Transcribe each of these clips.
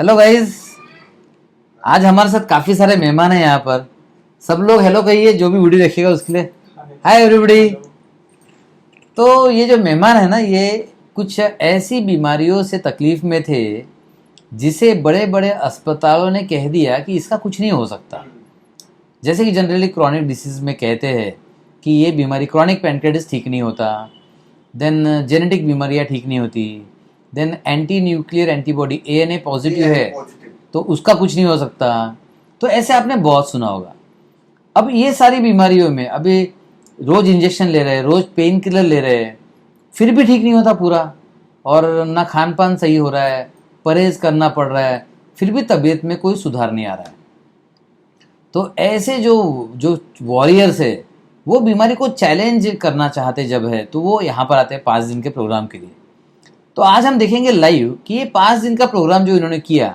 Hello guys. आज हमारे साथ काफी सारे मेहमान हैं यहाँ पर। सब लोग हेलो कहिए, जो भी वीडियो देखेगा उसके लिए। Hi everybody. तो ये जो मेहमान है ना, ये कुछ ऐसी बीमारियों से तकलीफ में थे जिसे बड़े बड़े अस्पतालों ने कह दिया कि इसका कुछ नहीं हो सकता। जैसे कि जनरली क्रॉनिक डिसीज में कहते हैं कि ये बीमारी, क्रॉनिक पैनक्रेटिस ठीक नहीं होता, देन जेनेटिक बीमारियाँ ठीक नहीं होती, then anti nuclear antibody ANA positive है तो उसका कुछ नहीं हो सकता। तो ऐसे आपने बहुत सुना होगा। अब ये सारी बीमारियों में अभी रोज इंजेक्शन ले रहे हैं, रोज पेन किलर ले रहे हैं, फिर भी ठीक नहीं होता पूरा, और ना खान पान सही हो रहा है, परहेज करना पड़ रहा है, फिर भी तबीयत में कोई सुधार नहीं आ रहा है। तो ऐसे जो जो वॉरियर्स है वो बीमारी को चैलेंज करना चाहते जब है तो वो यहाँ पर आते हैं 5 दिन के प्रोग्राम के लिए। तो आज हम देखेंगे लाइव कि ये 5 दिन का प्रोग्राम जो इन्होंने किया,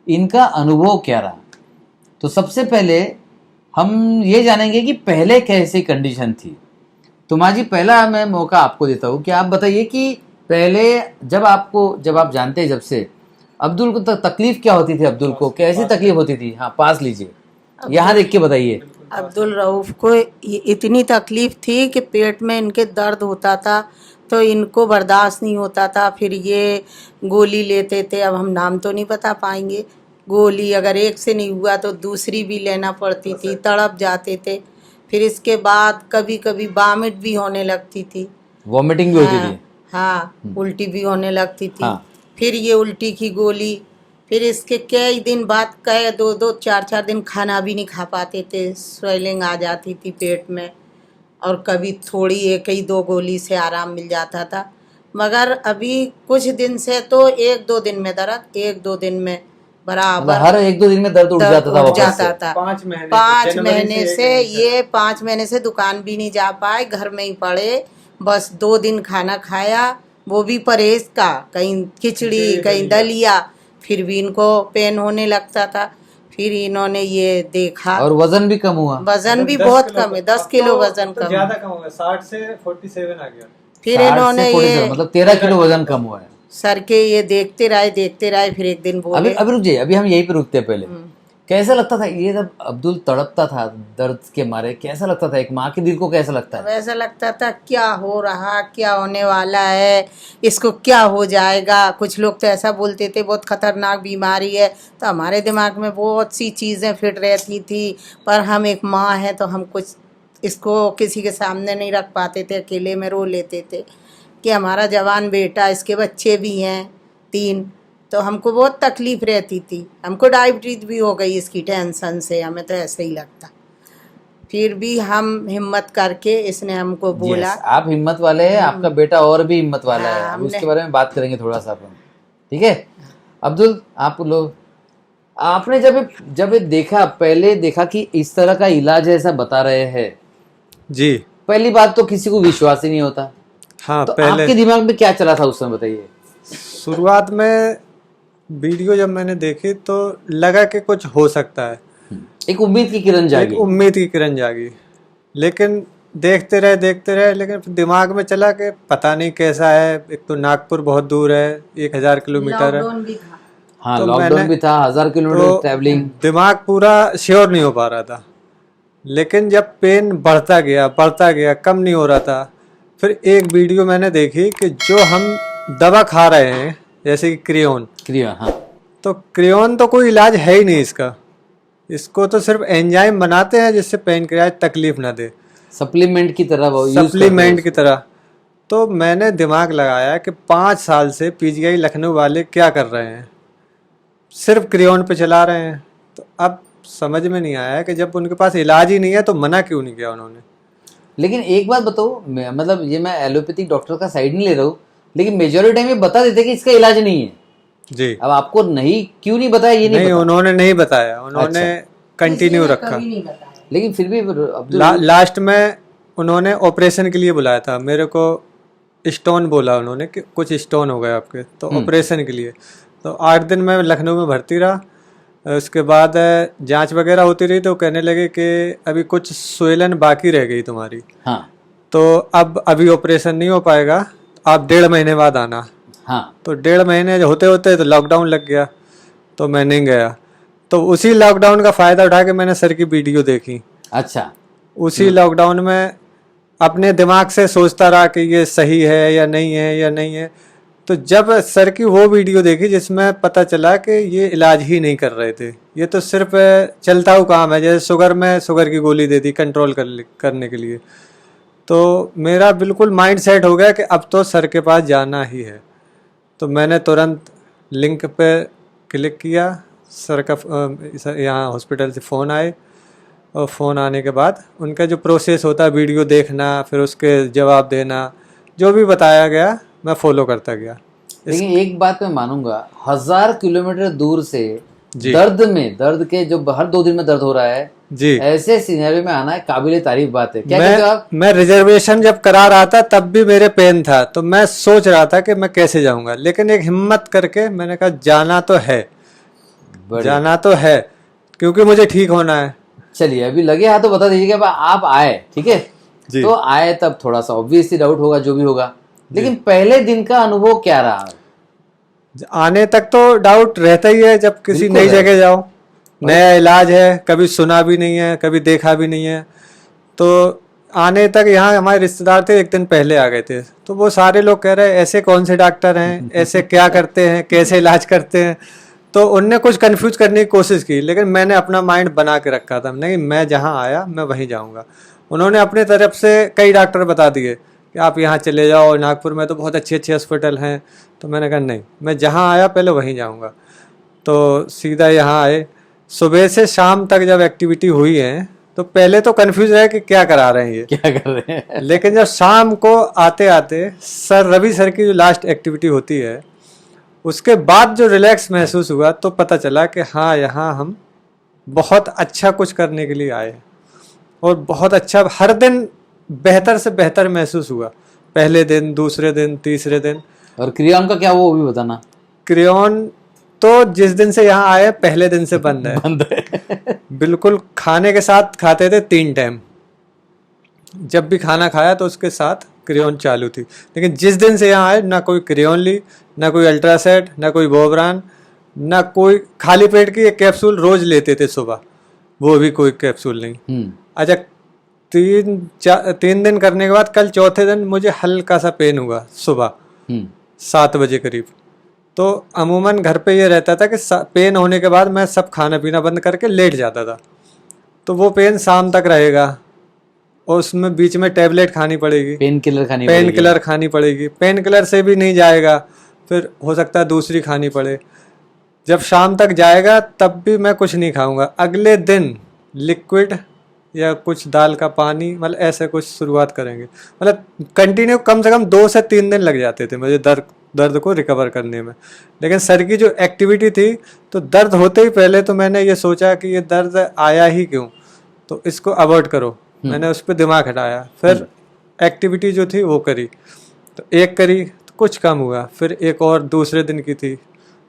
इनका अनुभव क्या रहा। तो सबसे पहले हम ये जानेंगे कि पहले कैसी कंडीशन थी। तो माँ जी, पहला मैं मौका आपको देता हूँ कि आप बताइए कि पहले जब आप जानते हैं, जब से अब्दुल को तकलीफ क्या होती थी, अब्दुल को कैसी तकलीफ होती थी। हाँ, पास लीजिए, यहाँ देख के बताइए। अब्दुल रऊफ को इतनी तकलीफ थी कि पेट में इनके दर्द होता था तो इनको बर्दाश्त नहीं होता था। फिर ये गोली लेते थे, अब हम नाम तो नहीं बता पाएंगे। गोली अगर एक से नहीं हुआ तो दूसरी भी लेना पड़ती थी, तड़प जाते थे। फिर इसके बाद कभी कभी वॉमिट भी होने लगती थी, वॉमिटिंग भी होती थी। हाँ, उल्टी भी होने लगती थी। हाँ। फिर ये उल्टी की गोली, फिर इसके कई दिन बाद कई 2-2 4-4 दिन खाना भी नहीं खा पाते थे, स्वेलिंग आ जाती थी पेट में। और कभी थोड़ी 1-2 गोली से आराम मिल जाता था। मगर अभी कुछ दिन से तो 1-2 दिन में दर्द, 1-2 दिन में बराबर हर 1-2 दिन में दर्द उठ जाता था वापस से। 5 महीने से ये 5 महीने से दुकान भी नहीं जा पाए, घर में ही पड़े। बस 2 दिन खाना खाया, वो भी परहेज का, कहीं खिचड़ी कहीं दलिया, फिर भी इनको पेन होने लगता था। फिर इन्होंने ये देखा, और वजन भी कम हुआ। वजन भी बहुत कम है, 10 किलो वजन कम, ज्यादा कम हो गया, 60 से 47 आ गया। फिर 60 इन्होंने से 47, ये मतलब 13 किलो वजन कम हुआ है। सर के ये देखते रहे। फिर एक दिन बोले, अभी रुक जाइए, अभी हम यहीं पे रुकते हैं। पहले कैसा लगता था ये जब अब्दुल तड़पता था दर्द के मारे? कैसा लगता था, एक माँ के दिल को कैसा लगता है? ऐसा लगता था क्या हो रहा, क्या होने वाला है, इसको क्या हो जाएगा। कुछ लोग तो ऐसा बोलते थे बहुत खतरनाक बीमारी है। तो हमारे दिमाग में बहुत सी चीज़ें फिट रहती थी, पर हम एक माँ हैं तो हम कुछ इसको किसी के सामने नहीं रख पाते थे, अकेले में रो लेते थे कि हमारा जवान बेटा, इसके बच्चे भी हैं 3, तो हमको बहुत तकलीफ रहती थी। हमको डायबिटीज भी हो गई इसकी टेंशन से, हमें तो ऐसे ही लगता। फिर भी हम हिम्मत करके, इसने हमको बोला। Yes, आप हिम्मत वाले हैं, आपका बेटा और भी हिम्मत वाला है। अब उसके बारे में बात करेंगे थोड़ा सा अपन, ठीक है। अब्दुल, आप लोग, आपने जब देखा, पहले देखा कि इस तरह का इलाज है, ऐसा बता रहे हैं जी, पहली बात तो किसी को विश्वास ही नहीं होता। हाँ। तो पहले आपके दिमाग में क्या चला था उस समय, बताइए। शुरुआत में वीडियो जब मैंने देखी तो लगा कि कुछ हो सकता है, एक उम्मीद की किरण जागी। एक उम्मीद की किरण जागी। लेकिन देखते रहे, लेकिन फिर दिमाग में चला कि पता नहीं कैसा है। एक तो नागपुर बहुत दूर है, 1000 किलोमीटर है। लॉकडाउन भी था। हाँ, तो लॉकडाउन भी था, 1000 किलोमीटर ट्रैवलिंग। दिमाग पूरा श्योर नहीं हो पा रहा था। लेकिन जब पेन बढ़ता गया, कम नहीं हो रहा था। फिर एक वीडियो मैंने देखी कि जो हम दवा खा रहे हैं, जैसे कि क्रियोन, हाँ, तो क्रियोन तो कोई इलाज है ही नहीं इसका। इसको तो सिर्फ एंजाइम बनाते हैं जिससे पेन क्रियाज तकलीफ ना दे, सप्लीमेंट की तरह वो यूज सप्लीमेंट की तरह। तो मैंने दिमाग लगाया कि 5 साल से PGI लखनऊ वाले क्या कर रहे हैं, सिर्फ क्रियोन पे चला रहे हैं। तो अब समझ में नहीं आया कि जब उनके पास इलाज ही नहीं है तो मना क्यों नहीं किया उन्होंने। लेकिन एक बात बताओ, मतलब ये मैं एलोपैथिक डॉक्टर का साइड नहीं ले रहा हूँ, लेकिन मेजॉरिटी टाइम ये बता देते कि इसका इलाज नहीं है जी। अब आपको क्यों नहीं बताया, ये नहीं पता। उन्होंने नहीं बताया, उन्होंने कंटिन्यू रखा। लेकिन फिर भी लास्ट में उन्होंने ऑपरेशन के लिए बुलाया था मेरे को। स्टोन बोला उन्होंने कि कुछ स्टोन हो गए आपके, तो ऑपरेशन के लिए। तो 8 दिन मैं लखनऊ में भर्ती रहा। उसके बाद जांच वगैरह होती रही तो कहने लगे कि अभी कुछ स्वेलन बाकी रह गई तुम्हारी। हाँ। तो अब अभी ऑपरेशन नहीं हो पाएगा, आप 1.5 महीने बाद आना। हाँ। तो 1.5 महीने होते होते तो लॉकडाउन लग गया। तो मैं नहीं गया। तो उसी लॉकडाउन का फ़ायदा उठा के मैंने सर की वीडियो देखी। अच्छा। उसी लॉकडाउन में अपने दिमाग से सोचता रहा कि ये सही है या नहीं है या नहीं है। तो जब सर की वो वीडियो देखी जिसमें पता चला कि ये इलाज ही नहीं कर रहे थे, ये तो सिर्फ चलता हुआ काम है, जैसे शुगर में शुगर की गोली दे दी कंट्रोल करने के लिए, तो मेरा बिल्कुल माइंड सेट हो गया कि अब तो सर के पास जाना ही है। तो मैंने तुरंत लिंक पे क्लिक किया, सर का यहाँ हॉस्पिटल से फ़ोन आए, और फ़ोन आने के बाद उनका जो प्रोसेस होता है, वीडियो देखना, फिर उसके जवाब देना, जो भी बताया गया मैं फॉलो करता गया। लेकिन एक बात मैं मानूंगा, 1000 किलोमीटर दूर से जी। दर्द के जो हर 2 दिन में दर्द हो रहा है जी, ऐसे सिनेरियो में आना है काबिले तारीफ बात है। क्या कहते हो आप? मैं रिजर्वेशन जब करा रहा था तब भी मेरे पेन था, तो मैं सोच रहा था कि मैं कैसे जाऊंगा, लेकिन एक हिम्मत करके मैंने कहा जाना तो है, जाना तो है, क्योंकि मुझे ठीक होना है। चलिए अभी लगे हाथ तो बता दीजिएगा, आप आए, ठीक है जी। तो आए तब थोड़ा सा ऑब्वियसली डाउट होगा जो भी होगा, लेकिन पहले दिन का अनुभव क्या रहा? आने तक तो डाउट रहता ही है, जब किसी बिल्कुल नई है। जगह जाओ, नया इलाज है, कभी सुना भी नहीं है, कभी देखा भी नहीं है। तो आने तक यहाँ हमारे रिश्तेदार थे, एक दिन पहले आ गए थे, तो वो सारे लोग कह रहे हैं ऐसे कौन से डॉक्टर हैं, ऐसे क्या करते हैं, कैसे इलाज करते हैं। तो उनने कुछ कंफ्यूज करने की कोशिश की, लेकिन मैंने अपना माइंड बना के रखा था, नहीं मैं जहाँ आया मैं वहीं जाऊँगा। उन्होंने अपने तरफ से कई डॉक्टर बता दिए कि आप यहाँ चले जाओ, नागपुर में तो बहुत अच्छे अच्छे हॉस्पिटल हैं। तो मैंने कहा नहीं, मैं जहाँ आया पहले वहीं जाऊँगा। तो सीधा यहाँ आए, सुबह से शाम तक जब एक्टिविटी हुई है तो पहले तो कंफ्यूज रहे कि क्या करा रहे हैं ये, क्या कर रहे हैं। लेकिन जब शाम को आते आते सर रवि सर की जो लास्ट एक्टिविटी होती है उसके बाद जो रिलैक्स महसूस हुआ, तो पता चला कि हाँ यहाँ हम बहुत अच्छा कुछ करने के लिए आए, और बहुत अच्छा हर दिन बेहतर से बेहतर महसूस हुआ, पहले दिन, दूसरे दिन, तीसरे दिन। और क्रियॉन का क्या वो भी बताना। क्रियॉन तो जिस दिन से यहाँ आए पहले दिन से बंद है, बंद है। बिल्कुल। खाने के साथ खाते थे 3 टाइम, जब भी खाना खाया तो उसके साथ क्रियॉन चालू थी। लेकिन जिस दिन से यहाँ आए ना कोई क्रियॉन ली, ना कोई अल्ट्रासेट, ना कोई बोब्रान, ना कोई, खाली पेट की एक कैप्सूल रोज लेते थे सुबह, वो भी कोई कैप्सूल नहीं। अच्छा, 3 दिन करने के बाद कल चौथे दिन मुझे हल्का सा पेन हुआ सुबह 7 बजे करीब। तो अमूमन घर पे ये रहता था कि पेन होने के बाद मैं सब खाना पीना बंद करके लेट जाता था, तो वो पेन शाम तक रहेगा, और उसमें बीच में टैबलेट खानी पड़ेगी, पेन किलर खानी पड़ेगी। पेन किलर से भी नहीं जाएगा, फिर हो सकता है दूसरी खानी पड़े। जब शाम तक जाएगा तब भी मैं कुछ नहीं खाऊंगा, अगले दिन लिक्विड या कुछ दाल का पानी, मतलब ऐसे कुछ शुरुआत करेंगे। मतलब कंटिन्यू कम से कम 2 से 3 दिन लग जाते थे मुझे दर्द को रिकवर करने में। लेकिन सर की जो एक्टिविटी थी, तो दर्द होते ही पहले तो मैंने ये सोचा कि ये दर्द आया ही क्यों, तो इसको अवॉइड करो, मैंने उस पर दिमाग हटाया। फिर एक्टिविटी जो थी वो करी, तो एक करी तो कुछ कम हुआ, फिर एक और दूसरे दिन की थी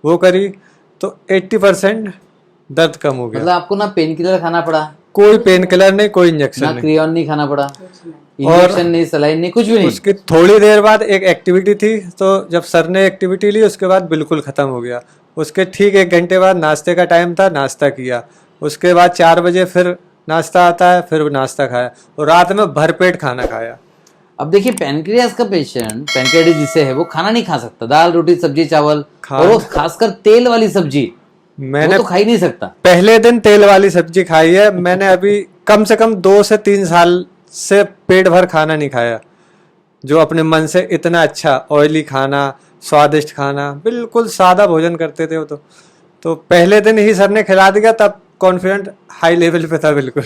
वो करी, तो 80% दर्द कम हो गया। मतलब आपको ना पेन किलर खाना पड़ा, कोई पेन किलर नहीं, कोई इंजेक्शन ना नहीं, क्रियॉन नहीं खाना पड़ा, इंजेक्शन नहीं, सलाइन नहीं, कुछ भी नहीं। उसकी थोड़ी देर बाद एक एक्टिविटी थी, तो जब सर ने एक्टिविटी ली उसके बाद बिल्कुल ख़त्म हो गया। उसके ठीक 1 घंटे बाद नाश्ते का टाइम था, नाश्ता किया, उसके बाद 4 बजे फिर नाश्ता आता है, फिर नाश्ता खाया, और रात में भरपेट खाना खाया। अब देखिए पैनक्रियास का पेशेंट, पैनक्रियाटिस जिसे है, वो खाना नहीं खा सकता, दाल रोटी सब्जी चावल, और वो खासकर तेल वाली सब्जी मैंने वो तो खा ही नहीं सकता। पहले दिन तेल वाली सब्जी खाई है मैंने, अभी कम से कम 2 से 3 साल से पेट भर खाना नहीं खाया, जो अपने मन से इतना अच्छा ऑयली खाना, स्वादिष्ट खाना, बिल्कुल सादा भोजन करते थे वो। तो पहले दिन ही सर ने खिला दिया, तब कॉन्फिडेंट हाई लेवल पे था बिल्कुल।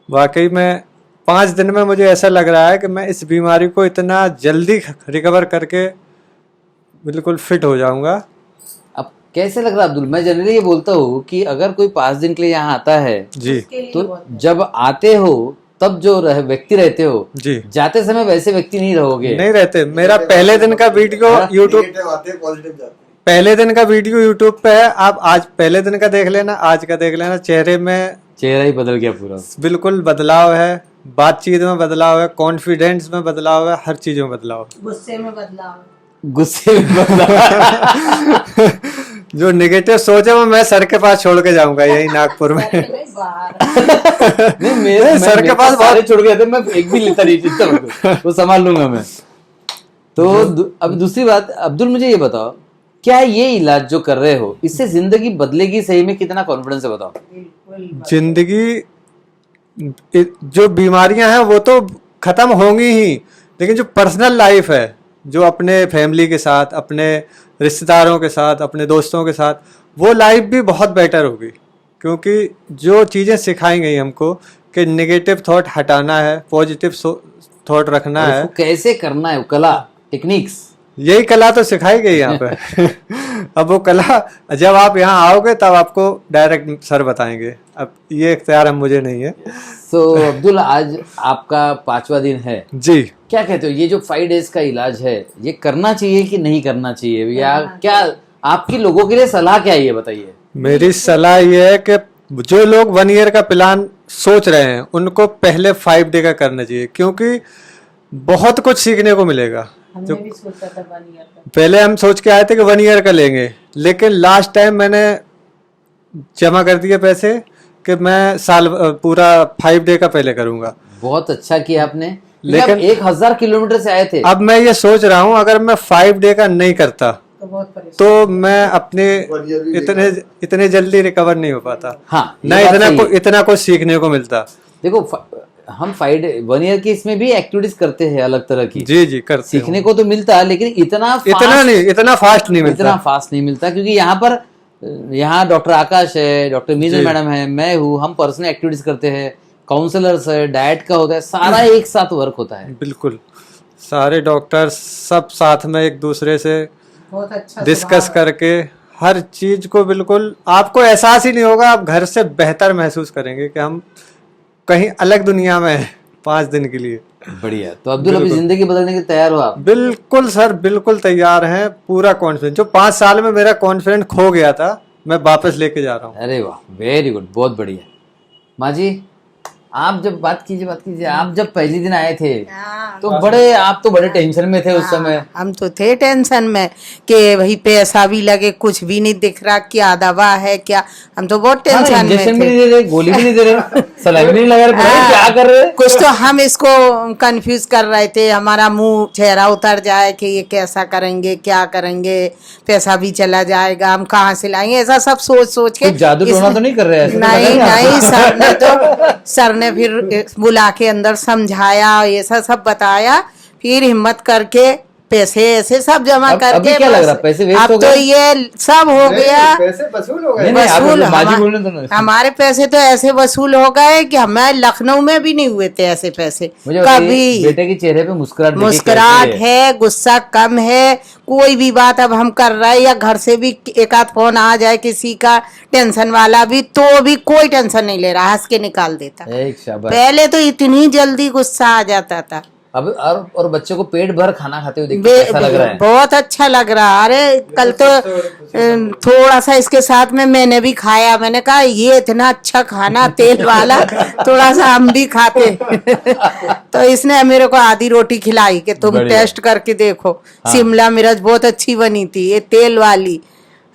वाकई में 5 दिन में मुझे ऐसा लग रहा है कि मैं इस बीमारी को इतना जल्दी रिकवर करके बिल्कुल फिट हो जाऊंगा। अब कैसे लग रहा है अब्दुल? मैं जनरली ये बोलता हूँ कि अगर कोई 5 दिन के लिए यहाँ आता है जी, तो जब आते हो तब जो व्यक्ति रहते हो जी, जाते समय वैसे व्यक्ति नहीं रहोगे। नहीं रहते। मेरा पहले दिन का वीडियो यूट्यूब पे है, आप आज पहले दिन का देख लेना, आज का देख लेना, चेहरा ही बदल गया पूरा, बिल्कुल बदलाव है, बातचीत में बदलाव है, कॉन्फिडेंस में बदलाव है, हर चीजों में बदलाव है, गुस्से में बदलाव। जो नेगेटिव सोच है वो मैं सर के पास छोड़ के जाऊंगा यही नागपुर में। नहीं सर के पास सारे छोड़ गए थे, मैं एक भी लेता नहीं, चिंता मत करो, वो संभाल लूंगा मैं। तो अब दूसरी बात, अब्दुल मुझे ये बताओ, क्या ये इलाज जो कर रहे हो इससे जिंदगी बदलेगी? सही में कितना कॉन्फिडेंस है बताओ? जिंदगी, जो बीमारियां हैं वो तो खत्म होंगी ही, लेकिन जो पर्सनल लाइफ है, जो अपने फैमिली के साथ, अपने रिश्तेदारों के साथ, अपने दोस्तों के साथ, वो लाइफ भी बहुत बेटर होगी। क्योंकि जो चीज़ें सिखाई गई हमको कि नेगेटिव थॉट हटाना है, पॉजिटिव थॉट रखना है, कैसे करना है, कला, टेक्निक्स, यही कला तो सिखाई गई यहाँ पे। अब वो कला जब आप यहाँ आओगे तब आपको डायरेक्ट सर बताएंगे, अब ये इख्तियार हम मुझे नहीं है। तो अब्दुल, आज आपका 5वां दिन है जी, क्या कहते हो, ये जो 5 डेज का इलाज है ये करना चाहिए कि नहीं करना चाहिए, या क्या आपकी लोगों के लिए सलाह क्या है ये बताइए? मेरी सलाह ये है कि जो लोग 1 ईयर का प्लान सोच रहे हैं उनको पहले 5 डे का करना चाहिए, क्योंकि बहुत कुछ सीखने को मिलेगा। जो भी सोचा था 1 ईयर का। पहले हम सोच के आए थे कि 1 ईयर का लेंगे, लेकिन लास्ट टाइम मैंने जमा कर दिए पैसे कि मैं पूरा 5 डे का पहले करूंगा। बहुत अच्छा किया आपने, लेकिन 1000 किलोमीटर से आए थे। अब मैं ये सोच रहा हूँ अगर मैं 5 डे का नहीं करता तो बहुत परेशान, तो मैं अपने इतने जल्दी रिकवर नहीं हो पाता। हाँ, ना इतना कुछ सीखने को मिलता। देखो हम 1 ईयर की इसमें भी एक्टिविटीज करते हैं अलग तरह की, जी जी, करते सीखने को तो मिलता है, लेकिन इतना फास्ट नहीं मिलता, क्योंकि यहाँ डॉक्टर आकाश है, डॉक्टर मीजर मैडम है, मैं हूँ, हम पर्सनल एक्टिविटीज करते हैं, काउंसलर्स है, डाइट का होता है, सारा एक साथ वर्क होता है। बिल्कुल, सारे डॉक्टर सब साथ में एक दूसरे से बहुत अच्छा डिस्कस करके हर चीज को, बिल्कुल आपको एहसास ही नहीं होगा, आप घर से बेहतर महसूस करेंगे कि हम कहीं अलग दुनिया में हैं 5 दिन के लिए। बढ़िया। तो अब्दुल, अभी जिंदगी बदलने के तैयार हो आप? बिल्कुल सर, बिल्कुल तैयार हैं। पूरा कॉन्फिडेंस, जो 5 साल में मेरा कॉन्फिडेंस खो गया था, मैं वापस लेके जा रहा हूँ। अरे वाह, वेरी गुड, बहुत बढ़िया। माँ जी, आप जब बात कीजिए, आप जब पहले दिन आए थे तो आप तो बड़े टेंशन में थे उस समय। हम तो थे टेंशन में कि वही पैसा भी लगे, कुछ भी नहीं दिख रहा, क्या दवा है क्या, हम तो बहुत टेंशन में इंजेक्शन भी थे। नहीं दे रहे, गोली भी नहीं दे रहे, सलाइन भी नहीं लगा रहे, पता नहीं क्या कर रहे। कुछ तो हम इसको कंफ्यूज कर रहे थे, हमारा मुंह चेहरा उतर जाए कि ये कैसा करेंगे, क्या करेंगे, पैसा भी चला जाएगा, हम कहाँ से लाएंगे, ऐसा सब सोच के। जादू टोना तो नहीं कर रहे हैं? नहीं, सर ने फिर बुला के अंदर समझाया, ये सब बताया, फिर हिम्मत करके पैसे ऐसे सब जमा करके। अभी क्या लग रहा, पैसे वेस्ट अब हो गए? तो ये सब हो गया, पैसे वसूल हो गए। हमारे पैसे तो ऐसे वसूल हो गए कि हमें लखनऊ में भी नहीं हुए थे ऐसे पैसे कभी। बेटे के चेहरे पे मुस्कुराहट है, गुस्सा कम है, कोई भी बात अब हम कर रहे हैं, या घर से भी एक आध फोन आ जाए किसी का टेंशन वाला भी, तो भी कोई टेंशन नहीं ले रहा, हंस के निकाल देता। पहले तो इतनी जल्दी गुस्सा आ जाता था। अब और बच्चों को पेट भर खाना खाते हुए देखते कैसा लग रहा है? बहुत अच्छा लग रहा। अरे कल तो थोड़ा सा इसके साथ में मैंने भी खाया, मैंने कहा ये इतना अच्छा खाना तेल वाला, थोड़ा सा हम भी खाते। तो इसने मेरे को आधी रोटी खिलाई कि तुम टेस्ट करके देखो। हाँ। शिमला मिर्च बहुत अच्छी बनी थी, ये तेल वाली,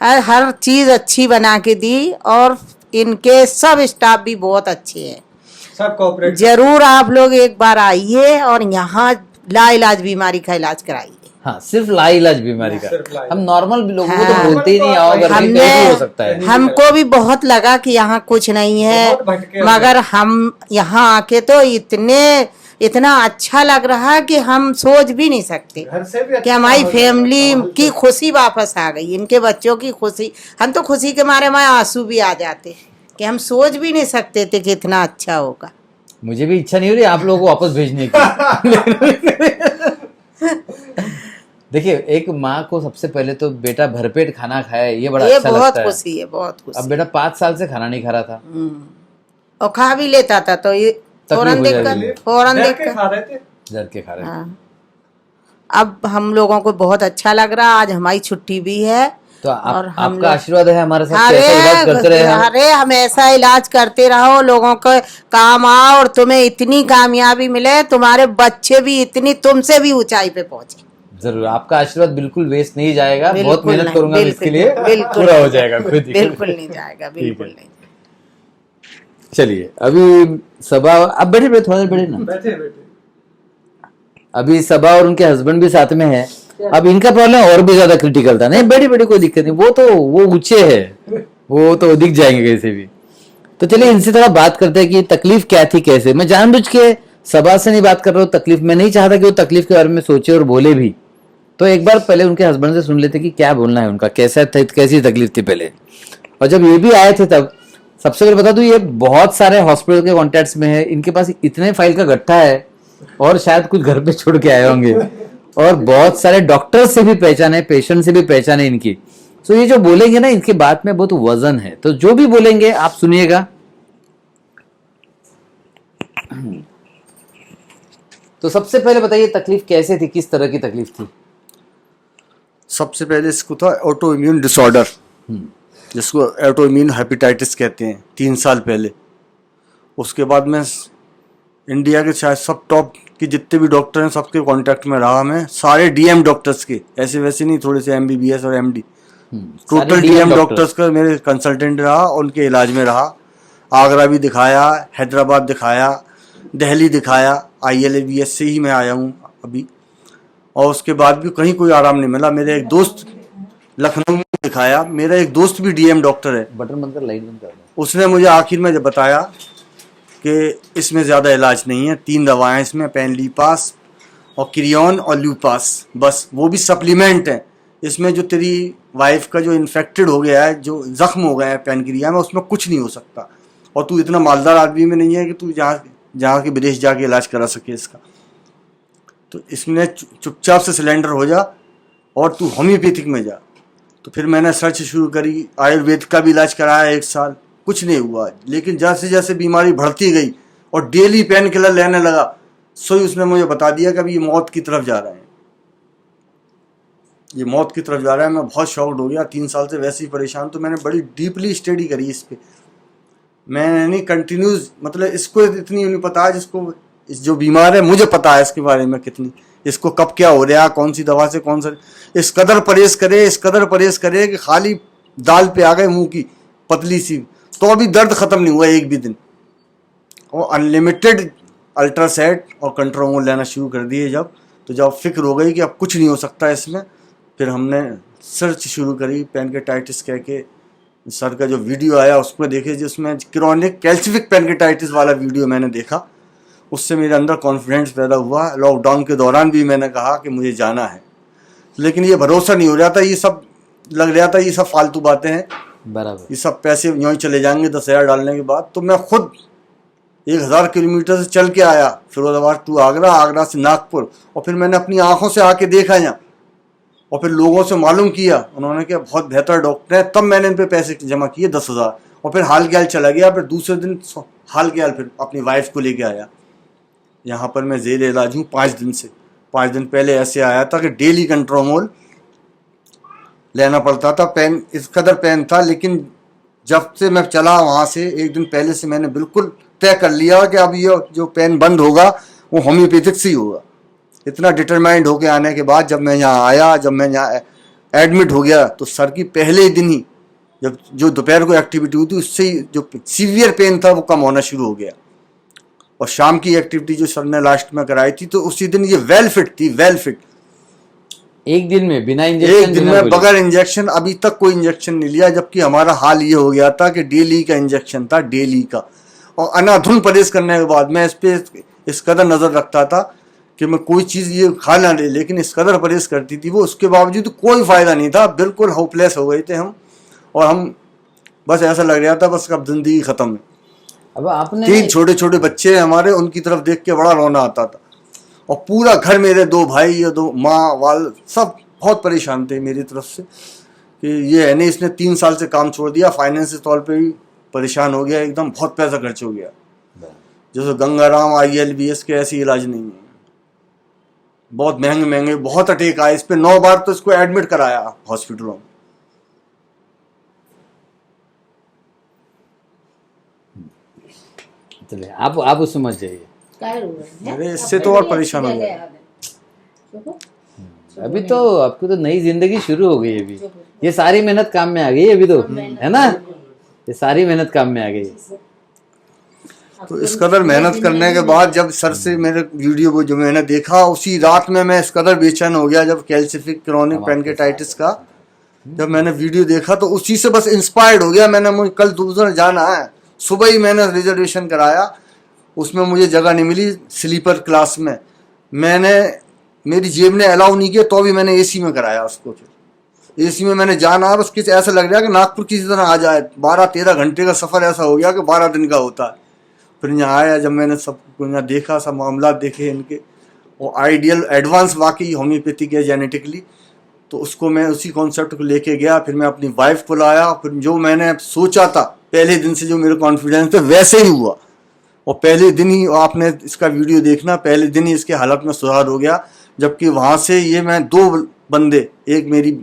हर चीज अच्छी बना के दी, और इनके सब स्टाफ भी बहुत अच्छे हैं, सब कोऑपरेट। जरूर आप लोग एक बार आइए और यहाँ लाइलाज बीमारी का इलाज कराइए। हाँ, सिर्फ लाइलाज बीमारी का। हम नॉर्मल लोगों को तो बोलते ही नहीं, आओ घर में कहीं हो सकता है। हमको भी बहुत लगा कि यहाँ कुछ नहीं है, मगर हम यहाँ आके तो इतना अच्छा लग रहा कि हम सोच भी नहीं सकते कि हमारी फैमिली की खुशी वापस आ गई, इनके बच्चों की खुशी। हम तो खुशी के मारे हमारे आंसू भी आ जाते कि हम सोच भी नहीं सकते थे कि इतना अच्छा होगा। मुझे भी इच्छा नहीं हो रही आप लोगों को वापस भेजने की। देखिए, एक माँ को सबसे पहले तो बेटा भरपेट खाना खाए, ये बड़ा अच्छा लगता है। बहुत खुशी है, बहुत खुशी। अब बेटा 5 साल से खाना नहीं खा रहा था, और खा भी लेता था तो ये फौरन देखकर डर के खा रहे थे। अब हम लोगों को बहुत अच्छा लग रहा, आज हमारी छुट्टी भी है। तो आपका आशीर्वाद है हमारे साथ, कैसा इलाज करते रहे। अरे हम ऐसा इलाज करते रहो, लोगों को काम आओ, और तुम्हें इतनी कामयाबी मिले, तुम्हारे बच्चे भी इतनी तुमसे भी ऊंचाई पे पहुंचे। जरूर आपका आशीर्वाद बिल्कुल वेस्ट नहीं जाएगा, बहुत बिल्कुल मेहनत नहीं, करूंगा मैं इसके लिए, बिल्कुल पूरा हो नहीं, जाएगा, कोई दिक्कत बिल्कुल नहीं। नहीं जाएगा, बिल्कुल नहीं। चलिए अभी सबा, अब बैठे बैठे थोड़ा देर बैठे ना, बैठे बैठे अभी सबा और उनके हस्बैंड भी साथ में है। अब इनका प्रॉब्लम और भी ज्यादा क्रिटिकल था, नहीं बैठे बैठे कोई दिक्कत नहीं, वो ऊंचे है, वो तो दिख जाएंगे कैसे भी। तो चलिए इनसे थोड़ा बात करते हैं कि तकलीफ क्या थी, कैसे। मैं जानबूझ के सबा से नहीं बात कर रहा हूँ तकलीफ, मैं नहीं चाहता कि वो तकलीफ के बारे में सोचे और बोले भी। तो एक बार पहले उनके हस्बैंड से सुन लेते कि क्या बोलना है उनका, कैसा था, कैसी तकलीफ थी पहले। और जब ये भी आए थे तब, सबसे पहले बता दूं ये बहुत सारे हॉस्पिटल के कॉन्टैक्ट्स में है, इनके पास इतने फाइल का गट्ठा है, और शायद कुछ घर पे छोड़ के आए होंगे, और बहुत सारे डॉक्टर से भी पहचान है, पेशेंट से भी पहचान है इनकी। तो ये जो बोलेंगे ना, इनकी बात में बहुत वजन है, तो जो भी बोलेंगे आप सुनिएगा। तो सबसे पहले बताइए तकलीफ कैसे थी, किस तरह की तकलीफ थी? सबसे पहले इसको था ऑटो इम्यून डिसऑर्डर, जिसको ऑटो इम्यून हेपेटाइटिस कहते हैं, 3 साल पहले। उसके बाद मैं इंडिया के शायद सब टॉप के जितने भी डॉक्टर हैं सबके कांटेक्ट में रहा मैं, सारे डीएम डॉक्टर्स के, ऐसे वैसे नहीं, थोड़े से एमबीबीएस और एमडी, टोटल डीएम डॉक्टर्स का मेरे कंसल्टेंट रहा, उनके इलाज में रहा। आगरा भी दिखाया, हैदराबाद दिखाया, दिल्ली दिखाया, ILABS से ही मैं आया हूँ अभी, और उसके बाद भी कहीं कोई आराम नहीं मिला। मेरे एक दोस्त लखनऊ में दिखाया, मेरा एक दोस्त भी डीएम डॉक्टर है, बटन बंद कर, लाइट बंद कर दो। उसने मुझे आखिर में जब बताया कि इसमें ज़्यादा इलाज नहीं है, 3 दवाएं इसमें, पेनलीपास और क्रियोन और ल्यूपास, बस वो भी सप्लीमेंट है। इसमें जो तेरी वाइफ का जो इन्फेक्टेड हो गया है, जो जख्म हो गया है पैनक्रिया में, उसमें कुछ नहीं हो सकता, और तू इतना मालदार आदमी में नहीं है कि तू जहाँ के विदेश जाके इलाज करा सके इसका। तो इसमें चुपचाप से सिलेंडर हो जा और तू होम्योपैथिक में जा। तो फिर मैंने सर्च शुरू करी, आयुर्वेद का भी इलाज कराया 1 साल, कुछ नहीं हुआ। लेकिन जैसे जैसे बीमारी बढ़ती गई और डेली पेन किलर लेने लगा, सो ही उसने मुझे बता दिया कि अभी ये मौत की तरफ जा रहे हैं, ये मौत की तरफ जा रहा है। मैं बहुत शॉक्ड हो गया, 3 साल से वैसे ही परेशान। तो मैंने बड़ी डीपली स्टडी करी इस पर, मैंने कंटिन्यूस, मतलब इसको इतनी नहीं पता है, जिसको इस जो बीमार है मुझे पता है इसके बारे में कितनी, इसको कब क्या हो रहा है, कौन सी दवा से कौन सा, इस कदर परहेज करे, इस कदर परहेज करे कि खाली दाल पे आ गए मुंह की पतली सी, तो अभी दर्द खत्म नहीं हुआ एक भी दिन। और अनलिमिटेड अल्ट्रासेट और कंट्रोमोल लेना शुरू कर दिए जब, तो जब फिक्र हो गई कि अब कुछ नहीं हो सकता इसमें, फिर हमने सर्च शुरू करी, पैनक्रेटाइटिस कह के सर का जो वीडियो आया उसमें देखे, जिसमें क्रोनिक कैल्सिफिक पैनक्रेटाइटिस वाला वीडियो मैंने देखा, उससे मेरे अंदर कॉन्फिडेंस पैदा हुआ। लॉकडाउन के दौरान भी मैंने कहा कि मुझे जाना है, लेकिन ये भरोसा नहीं हो रहा था, ये सब लग रहा था ये सब फालतू बातें हैं, बराबर, ये सब पैसे यूँ ही चले जाएंगे 10,000 डालने के बाद। तो मैं खुद 1000 किलोमीटर से चल के आया, फिरोजाबाद टू आगरा, आगरा से नागपुर, और फिर मैंने अपनी आंखों से आके देखा यहाँ, और फिर लोगों से मालूम किया, उन्होंने कहा बहुत बेहतर डॉक्टर है। तब मैंने इन पे पैसे जमा किए 10,000, और फिर हाल ग्याल चला गया। फिर दूसरे दिन हाल ग्याल फिर अपनी वाइफ को लेके आया, यहाँ पर मैं जेर इलाज हूँ 5 दिन से। 5 दिन पहले ऐसे आया था कि डेली कंट्रोमोल लेना पड़ता था, पेन इस कदर पेन था। लेकिन जब से मैं चला वहाँ से 1 दिन पहले से मैंने बिल्कुल तय कर लिया कि अब ये जो पेन बंद होगा वो होम्योपैथिक से ही होगा। इतना डिटरमाइंड होके आने के बाद जब मैं यहाँ आया, जब मैं यहाँ एडमिट हो गया, तो सर की पहले ही दिन ही जब जो दोपहर को एक्टिविटी हुई थी, उससे ही जो सीवियर पेन था वो कम होना शुरू हो गया। और शाम की एक्टिविटी जो सर ने लास्ट में कराई थी, तो उसी दिन ये वेल फिट थी, वेल फिट। एक दिन में बिना इंजेक्शन, एक दिन में बगैर इंजेक्शन, अभी तक कोई इंजेक्शन नहीं लिया। जबकि हमारा हाल ये हो गया था कि डेली का इंजेक्शन था, डेली का। और अनाधुन परहेज करने के बाद मैं इस पे इस कदर नजर रखता था कि मैं कोई चीज़ ये खा ना ले, लेकिन इस कदर परहेज करती थी वो, उसके बावजूद कोई फ़ायदा नहीं था। बिल्कुल होपलेस हो गए थे हम, और हम बस ऐसा लग रहा था बस अब जिंदगी ख़त्म है। अब आपने 3 छोटे छोटे बच्चे हैं हमारे, उनकी तरफ देख के बड़ा रोना आता था। और पूरा घर, मेरे 2 भाई या 2 माँ वाल, सब बहुत परेशान थे मेरी तरफ से कि ये है नहीं, इसने 3 साल से काम छोड़ दिया, फाइनेंस के तौर पे भी परेशान हो गया एकदम, बहुत पैसा खर्च हो गया। जैसे गंगाराम ILBS के ऐसी इलाज नहीं है, बहुत महंगे महंगे, बहुत अटैक आए इस पे। 9 बार तो इसको एडमिट कराया हॉस्पिटलों में। चलिए आप उससे मत जाइए। अरे इससे तो और परेशान हो गया। अभी तो आपकी तो नई जिंदगी शुरू हो गई अभी। ये सारी मेहनत काम में आ गई अभी तो, है ना? ये सारी मेहनत काम में आ गई। तो इस कदर मेहनत करने के बाद जब सर से मेरे वीडियो को जो मैंने देखा, उसी रात में मैं इस कदर बेचैन हो गया, जब कैल्सिफिक क्रोनिक पैनकेटाइटिस का जब मैंने वीडियो देखा तो उसी से बस इंस्पायर्ड हो गया। मैंने मुझे कल दूसरा जाना है, सुबह ही मैंने रिजर्वेशन कराया, उसमें मुझे जगह नहीं मिली स्लीपर क्लास में। मैंने मेरी जेब ने अलाउ नहीं किया तो भी मैंने एसी में कराया उसको। फिर एसी में मैंने जाना है, बस किसी ऐसा लग रहा है कि नागपुर किसी तरह आ जाए। 12-13 घंटे का सफ़र ऐसा हो गया कि 12 दिन का होता है। फिर यहाँ आया, जब मैंने सब यहाँ देखा, सब मामला देखे इनके, और आइडियल एडवांस वाकई होम्योपैथिक है जेनेटिकली, तो उसको मैं उसी कॉन्सेप्ट को लेके गया। फिर मैं अपनी वाइफ को लाया, फिर जो मैंने सोचा था पहले दिन से, जो मेरे कॉन्फिडेंस थे वैसे ही हुआ। और पहले दिन ही आपने इसका वीडियो देखना, पहले दिन ही इसके हालत में सुधार हो गया। जबकि वहाँ से ये मैं 2 बंदे, एक मेरी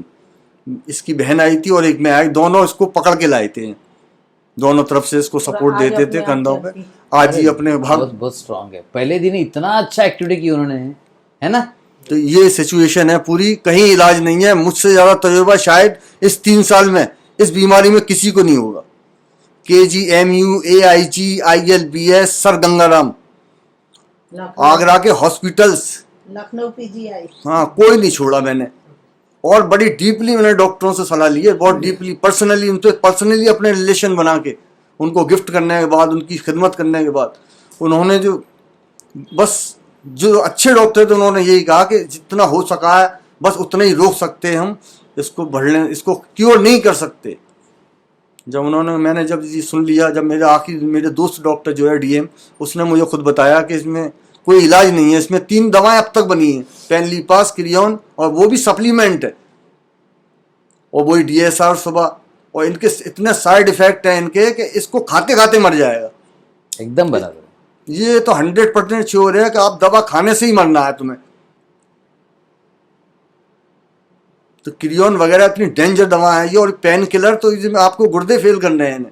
इसकी बहन आई थी और एक मैं आई, दोनों इसको पकड़ के लाए थे, दोनों तरफ से इसको सपोर्ट देते थे कंधों पे। आज ही अपने भाग बहुत स्ट्रांग है। पहले दिन इतना अच्छा एक्टिविटी की उन्होंने, है ना? तो ये सिचुएशन है पूरी, कहीं इलाज नहीं है। मुझसे ज़्यादा तजुर्बा शायद इस 3 साल में इस बीमारी में किसी को नहीं होगा। KGMU, AIG, ILBS, sir Gangaram, Agra के हॉस्पिटल्स, लखनऊ PGI, हाँ, कोई नहीं छोड़ा मैंने। और बड़ी डीपली मैंने डॉक्टरों से सलाह ली है, बहुत डीपली, पर्सनली उनसे पर्सनली अपने रिलेशन बना के, उनको गिफ्ट करने के बाद, उनकी खिदमत करने के बाद, उन्होंने जो बस जो अच्छे डॉक्टर थे उन्होंने यही कहा कि जितना हो सका है बस उतना ही रोक सकते हैं हम, इसको बढ़ने, इसको क्योर नहीं कर सकते। जब मैंने जब ये सुन लिया, जब मेरे दोस्त डॉक्टर जो है DM, उसने मुझे खुद बताया कि इसमें कोई इलाज नहीं है, इसमें 3 दवाएं अब तक बनी हैं, पेनलिपास, क्रियोन, और वो भी सप्लीमेंट है, और वही DSR सुबह, और इनके इतने साइड इफेक्ट हैं इनके कि इसको खाते खाते मर जाएगा। एकदम बराबर। ये तो 100% श्योर है कि आप दवा खाने से ही मरना है तुम्हें। तो क्रियोन वगैरह इतनी डेंजर दवा है ये, और पेन किलर तो इसमें आपको गुर्दे फेल करने हैं इन्हें।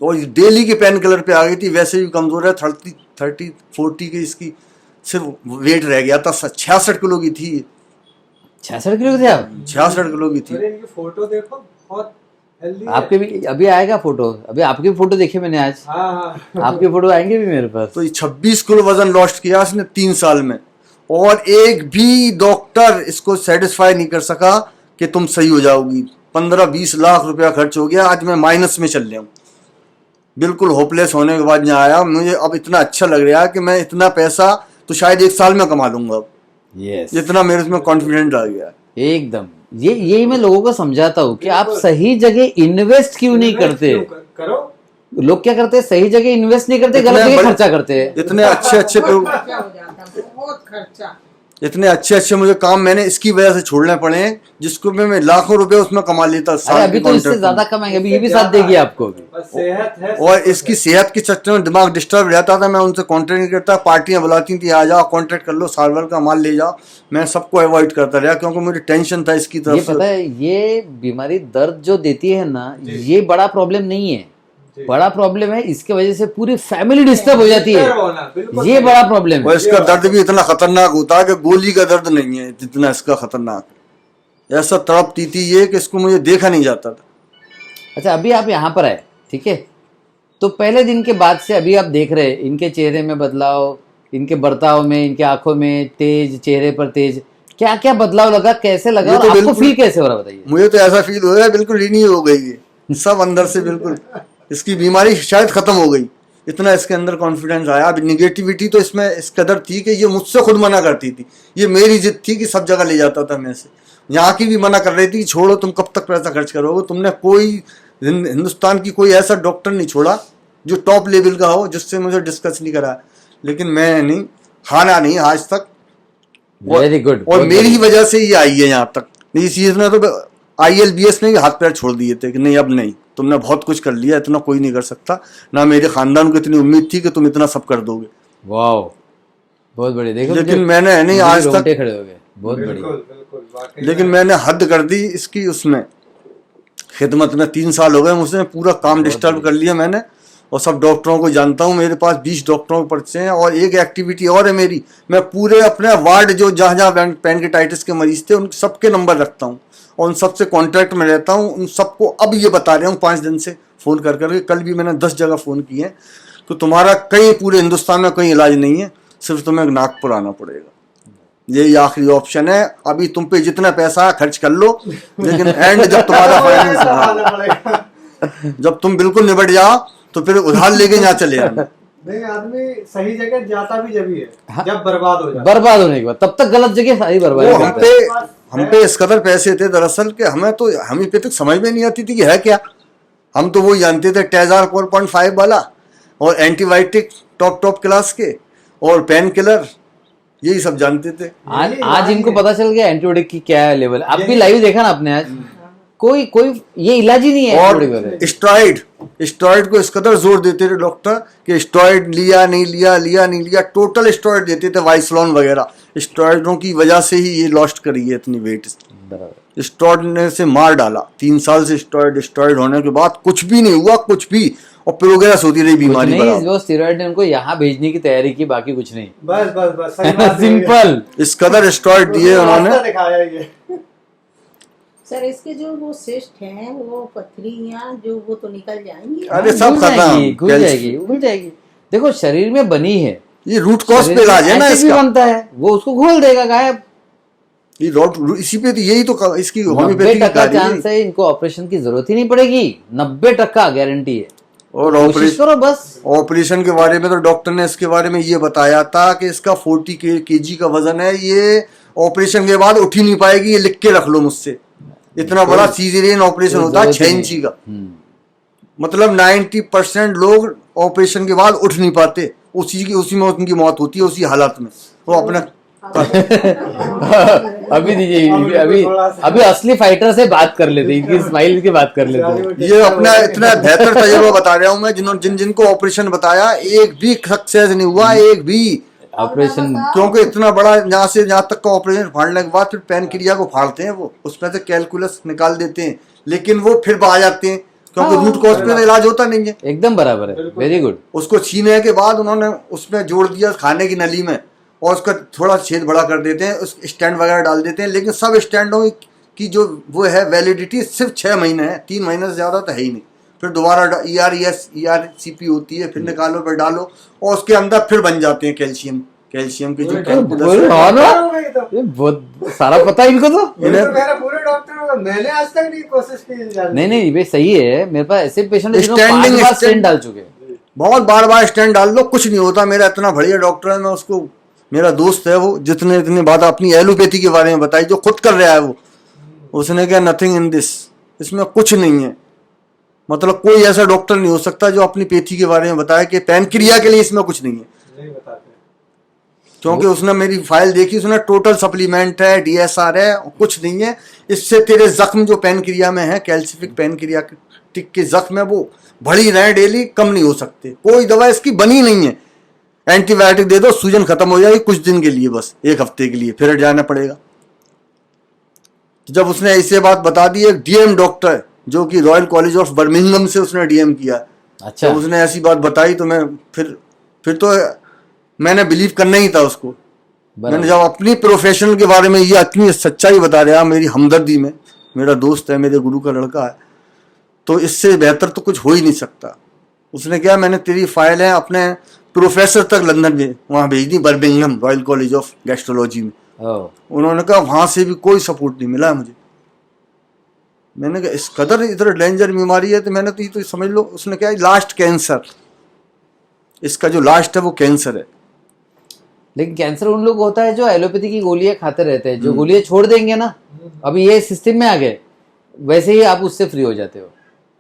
और डेली के पेन किलर पे आ गई थी, वैसे भी कमजोर है, 30-40 की इसकी सिर्फ वेट रह गया था, 66 किलो की थी। 66 किलो थे आप? 66 किलो की थी। इनकी फोटो देखो, बहुत हेल्दी है। आपके भी अभी आएगा फोटो, अभी आपकी भी फोटो देखे मैंने आज। हाँ। आपकी फोटो आएंगे भी मेरे पास। तो 26 किलो वजन लॉस्ट किया इसने 3 साल में, और एक भी डॉक्टर इसको सेटिस्फाई नहीं कर सका कि तुम सही हो जाओगी। 15-20 लाख रुपया खर्च हो गया, आज मैं माइनस में चल रहा हूँ। बिल्कुल होपलेस होने के बाद यहाँ आया, मुझे अब इतना अच्छा लग रहा है कि मैं इतना पैसा तो शायद 1 साल में कमा लूंगा अब। यस, इतना मेरे में कॉन्फिडेंट आ गया। एकदम। यही मैं लोगों को समझाता हूँ कि आप सही जगह इन्वेस्ट क्यों नहीं करते। करो। लोग क्या करते हैं, सही जगह इन्वेस्ट नहीं करते, गलत जगह खर्चा करते हैं। इतने अच्छे खर्चा हो जाता है, बहुत खर्चा। इतने अच्छे मुझे काम मैंने इसकी वजह से छोड़ने पड़े हैं, जिसको मैं लाखों रुपए उसमें कमा लेता अरे साल अभी के तो इससे कॉन्ट्रैक्ट ज्यादा में। कमाएंगे, अभी ये भी साथ देगी आपको अभी। सेहत है। और इसकी सेहत के चक्कर में दिमाग डिस्टर्ब रहता था, मैं उनसे कॉन्ट्रैक्ट नहीं करता। पार्टियां बुलाती थी, आ जाओ कॉन्ट्रैक्ट कर लो, साल भर का माल ले जाओ, मैं सबको अवॉइड करता रहा क्योंकि मुझे टेंशन था इसकी ये तरफ पता से। है, ये बीमारी दर्द जो देती है ना, ये बड़ा प्रॉब्लम नहीं है। बड़ा प्रॉब्लम है इसके वजह से पूरी फैमिली डिस्टर्ब हो जाती है, ये बड़ा प्रॉब्लम और है। इसका दर्द भी इतना खतरनाक होता है कि गोली का दर्द नहीं है जितना इसका खतरनाक है। ऐसा तड़पती थी ये कि इसको मुझे देखा नहीं जाता था। अच्छा, अभी आप यहाँ पर आए, ठीक है, तो पहले दिन के बाद से अभी आप देख रहे हैं इनके चेहरे में बदलाव, इनके बर्ताव में, इनके आंखों में तेज, चेहरे पर तेज, क्या क्या बदलाव लगा, कैसे लगा, ये और तो आपको बिल्कुल- फील कैसे हो रहा बताइए। मुझे तो ऐसा फील हो रहा है बिल्कुल रिन्यू हो गई है सब अंदर से, बिल्कुल इसकी बीमारी शायद खत्म हो गई, इतना इसके अंदर कॉन्फिडेंस आया। अब निगेटिविटी तो इसमें इस कदर थी कि ये मुझसे खुद मना करती थी, ये मेरी जिद थी कि सब जगह ले जाता था मैं से। यहाँ की भी मना कर रही थी कि छोड़ो, तुम कब तक पैसा खर्च करोगे, तुमने कोई हिंदुस्तान की कोई ऐसा डॉक्टर नहीं छोड़ा जो टॉप लेवल का हो जिससे मुझे डिस्कस नहीं करा, लेकिन मैं नहीं हारा नहीं आज तक। Very good. और मेरी ही वजह से ये आई है यहाँ तक। इस चीज ने तो ILBS ने भी हाथ पैर छोड़ दिए थे कि नहीं अब नहीं, तुमने बहुत कुछ कर लिया, इतना कोई नहीं कर सकता, ना मेरे खानदान को इतनी उम्मीद थी कि तुम इतना सब कर दोगे। वाओ, बहुत बढ़िया। देखो, लेकिन मुझे- मैंने नहीं मुझे आज तक, रोंगटे खड़े हो गए, बहुत बढ़िया। लेकिन मैंने हद कर दी इसकी उसमें खिदमत में। 3 साल हो गए मुझसे, पूरा काम डिस्टर्ब कर लिया मैंने, और सब डॉक्टरों को जानता हूँ। मेरे पास 20 डॉक्टरों के परिचय हैं। और एक एक्टिविटी और है मेरी, मैं पूरे अपने वार्ड जो जहाँ जहाँ पैनकिटाइटिस के मरीज थे उन सबके नंबर रखता हूँ और उन सबसे कॉन्टैक्ट में रहता हूँ। उन सबको अब ये बता रहा हूँ 5 दिन से फ़ोन कर करके, कल भी मैंने 10 जगह फ़ोन किए हैं तो तुम्हारा कहीं पूरे हिंदुस्तान में कहीं इलाज नहीं है, सिर्फ तुम्हें नागपुर आना पड़ेगा। यही आखिरी ऑप्शन है। अभी तुम पे जितना पैसा खर्च कर लो, लेकिन एंड जब तुम्हारा फाइनेंस जब तुम बिल्कुल निबट जाओ तो फिर उधार लेके यहाँ चले आना। नहीं, आदमी सही जगह जाता भी जब ही है हाँ। जब बर्बाद हो जाता है। बर्बाद होने के बाद, तब तक गलत जगह सारी बर्बादी वो करता है। हम पे इस कदर पैसे थे दरअसल कि हमें पे तक समझ में नहीं आती थी कि है क्या। हम तो वही जानते थे टेजार 4.5 वाला और एंटीबायोटिक टॉप क्लास के और पेन किलर, यही सब जानते थे। आज इनको पता चल गया एंटीबायोटिक की क्या लेवल। अब भी लाइव देखा ना आपने आज, कोई ये इलाज ही नहीं है और एंटीबायोटिक का। स्टेरॉइड को इस कदर जोर देते थे डॉक्टर कि स्टेरॉइड लिया नहीं लिया, टोटल स्टेरॉइड देते थे, वाइसलॉन वगैरह। स्टेरॉइडों की वजह से ही ये लॉस्ट करी है इतनी वेट। स्टेरॉइड ने से मार डाला। 3 साल से स्टेरॉइड होने के बाद कुछ भी नहीं हुआ, कुछ भी, और प्रोग्रेस होती रही बीमारी नहीं, जो स्टेरॉइड ने उनको यहाँ भेजने की तैयारी की, बाकी कुछ नहीं। बस सही बात है। सिंपल। इस कदर स्टेरॉइड दिए उन्होंने। दिखाया ये। सर इसके जो वो सिस्ट हैं, वो पथरियां जो वो तो निकल जाएंगी। अरे सब खत्म, घुल जाएगी। देखो शरीर में बनी है, ये रूट कॉज पे इलाज है ना इसका। बनता है वो, उसको घोल देगा गायब। ये इसी पे तो यही तो इसकी 90% चांस है इनको ऑपरेशन की जरूरत ही नहीं पड़ेगी। 90% गारंटी है। और ऑपरेशन के बारे में तो डॉक्टर ने इसके बारे में ये बताया था कि इसका 40 kg का वजन है, ये ऑपरेशन के बाद उठ ही नहीं पाएगी, ये लिख के रख लो मुझसे। इतना बड़ा सीजरियन ऑपरेशन होता है 6 इंची का। मतलब 90% लोग ऑपरेशन के बाद उठ नहीं पाते, उसी में उनकी मौत होती है, उसी हालत में। वो अपना अभी दीजिए, अभी असली फाइटर से बात कर लेते, इनकी स्माइल की बात कर लेते। ये अपना इतना बेहतर तजुर्बा बता रहा हूँ मैं। जिनको ऑपरेशन बताया एक भी सक्सेस नहीं हुआ, एक भी ऑपरेशन। क्योंकि इतना बड़ा यहाँ से यहाँ तक का ऑपरेशन फाड़ने के बाद फिर पैनक्रिया को फाड़ते हैं, वो उसमें से कैलकुलस निकाल देते हैं, लेकिन वो फिर आ जाते हैं क्योंकि रूट कॉज पे इलाज होता नहीं है। एकदम बराबर है, वेरी गुड। उसको छीने के बाद उन्होंने उसमें जोड़ दिया खाने की नली में और उसका थोड़ा छेद बड़ा कर देते हैं, उस स्टैंड वगैरह डाल देते हैं। लेकिन सब स्टैंडों की जो वो है वैलिडिटी सिर्फ 6 महीने है, 3 महीने से ज़्यादा तो है ही नहीं। फिर दोबारा ERCP होती है, फिर निकालो, फिर डालो और उसके अंदर फिर बन जाते हैं कैल्शियम की जो बहुत सारा पता है इनको तो। मेरा पूरे डॉक्टर, मैंने आज तक नहीं कोशिश की। नहीं भाई सही है। मेरे पास ऐसे पेशेंट हैं जिन्होंने 5 बार स्टेंट डाल चुके हैं। बहुत बार स्टेंट डाल लो, कुछ नहीं होता। मेरा इतना बढ़िया डॉक्टर है, मैं उसको, मेरा दोस्त है वो, जितने बात अपनी एलोपैथी के बारे में बताई जो खुद कर रहा है वो, उसने कहा नथिंग इन दिस, इसमें कुछ नहीं है। मतलब कोई ऐसा डॉक्टर नहीं हो सकता जो अपनी पैथी के बारे में बताए कि पैनक्रिया के लिए इसमें कुछ नहीं है। क्योंकि उसने मेरी फाइल देखी, उसने टोटल सप्लीमेंट है, DSR है, कुछ नहीं है। इससे तेरे जख्म जो पैनक्रिया में है, कैल्सिफिक पैनक्रियाटिक के जख्म है, वो बढ़ी रहे डेली, कम नहीं हो सकते। कोई दवा इसकी बनी नहीं है। एंटीबायोटिक दे दो, सूजन खत्म हो जाएगी कुछ दिन के लिए, बस 1 हफ्ते के लिए, फिर हट जाना पड़ेगा। जब उसने ऐसे बात बता दी, एक DM डॉक्टर जो कि रॉयल कॉलेज ऑफ बर्मिंघम से उसने DM किया, अच्छा, तो उसने ऐसी बात बताई तो मैं फिर तो मैंने बिलीव करना ही था उसको। मैंने जब अपनी प्रोफेशन के बारे में ये इतनी सच्चाई बता रहा, मेरी हमदर्दी में, मेरा दोस्त है, मेरे गुरु का लड़का है, तो इससे बेहतर तो कुछ हो ही नहीं सकता। उसने क्या, मैंने तेरी फाइल है अपने प्रोफेसर तक लंदन में वहाँ भेज दी, Birmingham Royal College of gastrology में। उन्होंने कहा वहाँ से भी कोई सपोर्ट नहीं मिला मुझे। मैंने कहा इस कदर इधर डेंजर बीमारी है, तो मैंने तो ये तो समझ लो। उसने क्या, लास्ट कैंसर, इसका जो लास्ट है वो कैंसर है। लेकिन कैंसर उन लोग होता है जो एलोपैथी की गोलियां खाते रहते हैं, जो गोलियां छोड़ देंगे ना, अभी ये सिस्टम में आ गए, वैसे ही आप उससे फ्री हो जाते हो।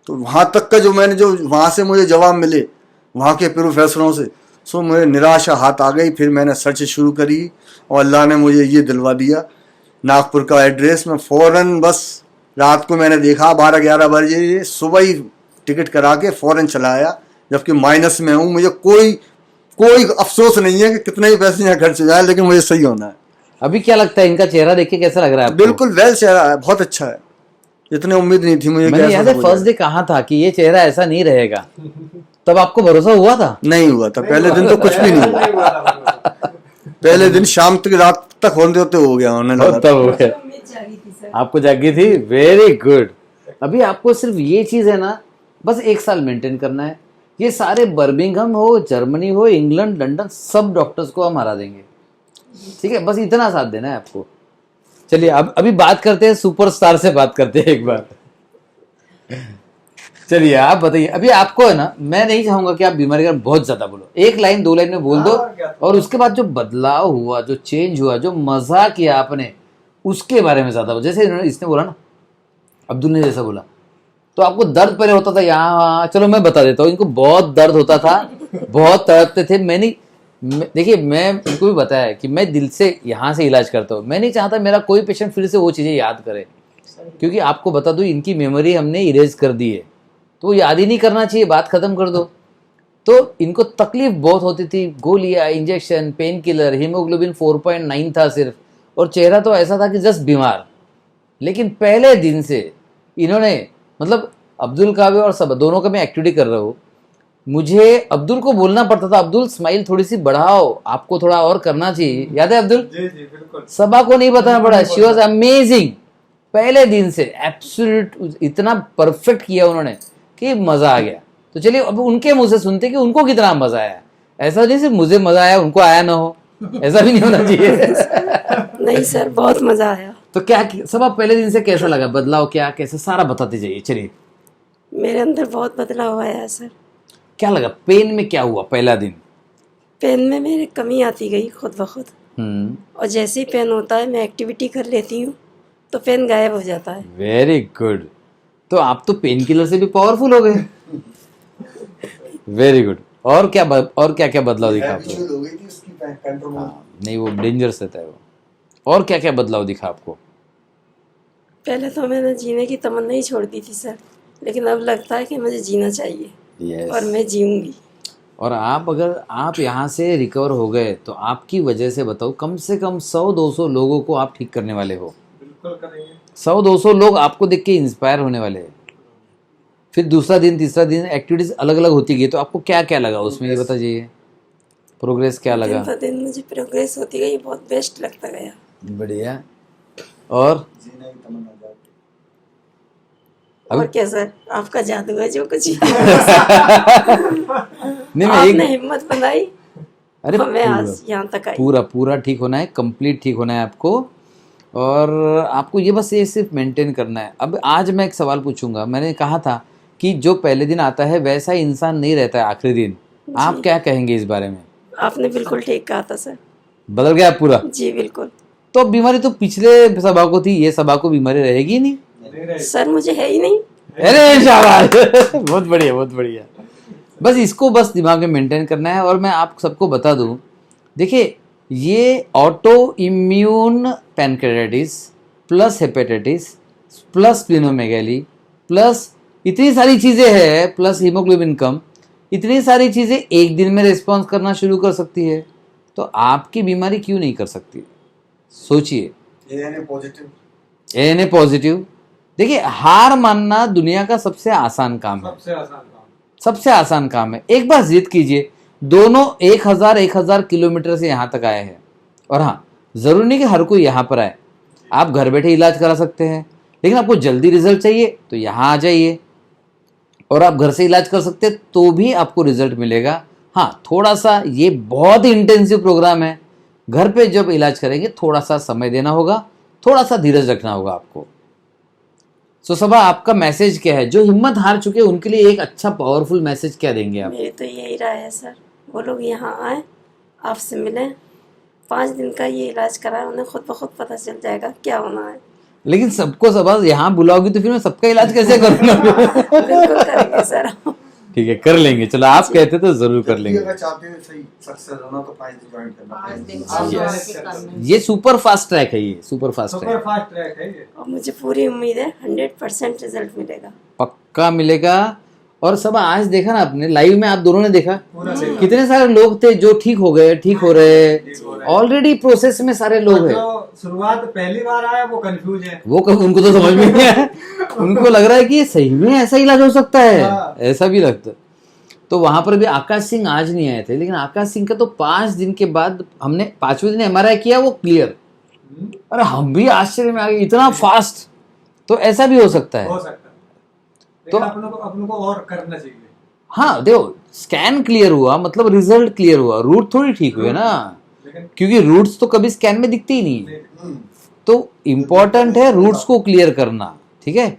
तो वहां तक का जो वहां से मुझे जवाब मिले वहां के प्रोफेसरों से, सो मुझे निराशा हाथ आ गई। फिर मैंने सर्च शुरू करी और अल्लाह ने मुझे ये दिलवा दिया नागपुर का एड्रेस। में फौरन बस रात को मैंने देखा 12-11 बजे, सुबह ही टिकट करा के फौरन चला आया, जबकि माइनस में हूँ। मुझे कोई अफसोस नहीं है कि कितने ही पैसे यहाँ खर्च हो जाए, लेकिन मुझे सही होना है। अभी क्या लगता है, इनका चेहरा देख के कैसा लग रहा है आपको? बिल्कुल वेल चेहरा है, बहुत अच्छा है। इतनी उम्मीद नहीं थी मुझे। मैंने याद है फर्स्ट डे कहा था कि ये चेहरा ऐसा नहीं रहेगा। तब आपको भरोसा हुआ था? नहीं हुआ था, पहले दिन तो कुछ भी नहीं हुआ। पहले दिन शाम तक, रात तक होते होते हो गया, होने लगा। तब हो गया, आपको जागी थी। Very good. अभी आपको सिर्फ ये चीज है ना, बस 1 साल मेंटेन करना है। ये सारे बर्मिंघम हो, जर्मनी हो, इंग्लैंड, लंदन, सब डॉक्टर्स को हम हरा देंगे, ठीक है? बस इतना साथ देना है आपको। चलिए अब अभी बात करते हैं, सुपरस्टार से बात करते हैं एक बार। चलिए आप बताइए, अभी आपको है ना, मैं नहीं चाहूंगा कि आप बीमारी का बहुत ज्यादा बोलो, 1 लाइन 2 लाइन में बोल दो, और उसके बाद जो बदलाव हुआ, जो चेंज हुआ, जो मजा किया आपने, उसके बारे में ज्यादा। जैसे इसने बोला ना, अब्दुल ने जैसा बोला, तो आपको दर्द पहले होता था यहाँ, चलो मैं बता देता हूँ, इनको बहुत दर्द होता था, बहुत तड़पते थे। देखिए मैं इनको भी बताया कि मैं दिल से यहाँ से इलाज करता हूँ, मैं नहीं चाहता मेरा कोई पेशेंट फिर से वो चीज़ें याद करे, क्योंकि आपको बता दूँ इनकी मेमोरी हमने इरेज कर दी है, तो वो याद ही नहीं करना चाहिए, बात खत्म कर दो। तो इनको तकलीफ बहुत होती थी, गोलियां, इंजेक्शन, पेन किलर, हीमोग्लोबिन 4.9 था सिर्फ, और चेहरा तो ऐसा था कि जस्ट बीमार। लेकिन पहले दिन से इन्होंने, मतलब अब्दुल का भी और सब दोनों का मैं एक्टिविटी कर रहा हूँ, मुझे अब्दुल को बोलना पड़ता था, अब्दुल स्माइल थोड़ी सी बढ़ाओ, आपको थोड़ा और करना चाहिए। याद है अब्दुल? जी जी बिल्कुल। सबा को नहीं बताना पड़ा, शी वॉज अमेजिंग। पहले दिन से एब्सोल्यूट इतना परफेक्ट किया उन्होंने कि मजा आ गया। तो चलिए अब उनके मुंह से सुनते कि उनको कितना मजा आया। ऐसा नहीं सिर्फ मुझे मजा आया उनको आया ना हो, ऐसा भी नहीं होना चाहिए। नहीं सर, बहुत मजा आया। तो क्या सब आप पहले दिन से कैसा लगा, बदलाव क्या, कैसे, सारा बताते जाइए। चलिए मेरे अंदर बहुत बदलाव आया है सर। क्या लगा, पेन में क्या हुआ पहला दिन? पेन में मेरी कमी आती गई खुद ब खुद, और जैसे ही पेन होता है मैं एक्टिविटी कर लेती हूँ तो पेन गायब हो जाता है। Very good. तो आप तो पेन किलर से भी पावरफुल हो गए। Very good. और क्या क्या बदलाव दिखा आपको? हो गई थी उसकी कंट्रोल। नहीं वो डेंजरस रहता है वो। और क्या क्या बदलाव दिखा आपको? पहले तो मैंने जीने की तमन्ना ही छोड़ दी थी सर, लेकिन अब लगता है कि मुझे जीना चाहिए। Yes. और मैं जीऊंगी। और अगर आप यहाँ से रिकवर हो गए तो आपकी वजह से बताओ कम से कम 100-200 लोगों को आप ठीक करने वाले हो। बिल्कुल करेंगे। 100-200 लोग आपको देख के इंस्पायर होने वाले हैं। फिर दूसरा दिन, तीसरा दिन एक्टिविटीज अलग अलग होती गई, तो आपको क्या क्या लगा उसमें, ये बताइए। प्रोग्रेस क्या लगा? दिन ब दिन मुझे प्रोग्रेस होती गई, बहुत बेस्ट लगता गया। बढ़िया। और और क्या सर, आपका जादू है जो कुछ नहीं आपने हिम्मत बनाई, अरे मैं आज यहाँ तक आई। पूरा ठीक होना है, कंप्लीट ठीक होना है आपको। और आपको ये बस ये सिर्फ मेंटेन करना है। अब आज मैं एक सवाल पूछूंगा। मैंने कहा था कि जो पहले दिन आता है वैसा इंसान नहीं रहता है आखिरी दिन। आप क्या कहेंगे इस बारे में? आपने बिल्कुल ठीक कहा था सर। बदल गया पूरा? जी बिल्कुल। तो बीमारी तो पिछले सभा को थी, ये सभा को बीमारी रहेगी नहीं? सर मुझे है ही नहीं। अरे शाबाश। बहुत बढ़िया, बहुत बढ़िया। बस इसको बस दिमाग में मेंटेन करना है। और मैं आप सबको बता दूं, देखिए ये auto immune pancreatitis plus hepatitis plus splenomegaly plus इतनी सारी चीजें हैं, प्लस हीमोग्लोबिन कम, इतनी सारी चीजें एक दिन में रिस्पॉन्स करना शुरू कर सकती है। तो आपकी बीमारी क्यों नहीं कर सकती? सोचिए। ANA positive. देखिए हार मानना दुनिया का सबसे आसान काम है, सबसे आसान काम है। एक बार जिद कीजिए। दोनों 1000 किलोमीटर से यहाँ तक आए हैं। और हाँ, जरूरी नहीं कि हर कोई यहाँ पर आए, आप घर बैठे इलाज करा सकते हैं। लेकिन आपको जल्दी रिजल्ट चाहिए तो यहाँ आ जाइए, और आप घर से इलाज कर सकते हैं तो भी आपको रिजल्ट मिलेगा। हाँ, थोड़ा सा ये बहुत ही इंटेंसिव प्रोग्राम है। घर पे जब इलाज करेंगे थोड़ा सा समय देना होगा, थोड़ा सा धीरज रखना होगा आपको। सो सबा, आपका मैसेज क्या है? जो हिम्मत हार चुके हैं उनके लिए एक अच्छा पावरफुल मैसेज क्या देंगे आप? मेरी तो यही राय है सर, वो लोग यहाँ आए, आपसे मिलें, 5 दिन का ये इलाज कराए, उन्हें खुद ब खुद पता चल जाएगा क्या होना है। लेकिन सबको सबा यहाँ बुलाओगी तो फिर मैं सबका इलाज कैसे करूँगा? बिल्कुल करेंगे सर। ठीक है, कर लेंगे। चलो आप कहते तो जरूर कर लेंगे। अगर चाहते हैं सही सक्सेस होना तो 5 दिन ज्वाइन करना। ये सुपर फास्ट ट्रैक है, ये सुपर फास्ट ट्रैक है ये। और मुझे पूरी उम्मीद है 100% रिजल्ट मिलेगा, पक्का मिलेगा। और सब आज देखा ना आपने, लाइव में आप दोनों ने देखा कितने सारे लोग थे जो ठीक हो गए, ठीक हो रहे, ऑलरेडी प्रोसेस में सारे लोग हैं। शुरुआत पहली बार आया वो कंफ्यूज है, उनको तो समझ में नहीं आया। उनको लग रहा है कि ये सही में ऐसा इलाज हो सकता है, ऐसा भी लगता है। तो वहां पर भी आकाश सिंह आज नहीं आए थे, लेकिन आकाश सिंह का तो 5 दिन के बाद हमने 5वें दिन MRI किया, वो क्लियर। अरे हम भी आश्चर्य में आ गए, इतना फास्ट। तो ऐसा भी हो सकता है। हो सकता है, तो लेकिन अपनों को और करना चाहिए। हाँ देखो, स्कैन क्लियर हुआ मतलब रिजल्ट क्लियर हुआ, रूट थोड़ी ठीक हुए ना, लेकिन क्योंकि रूट्स तो कभी स्कैन में दिखते ही नहीं है। तो इम्पोर्टेंट है रूट्स को क्लियर करना, ठीक है।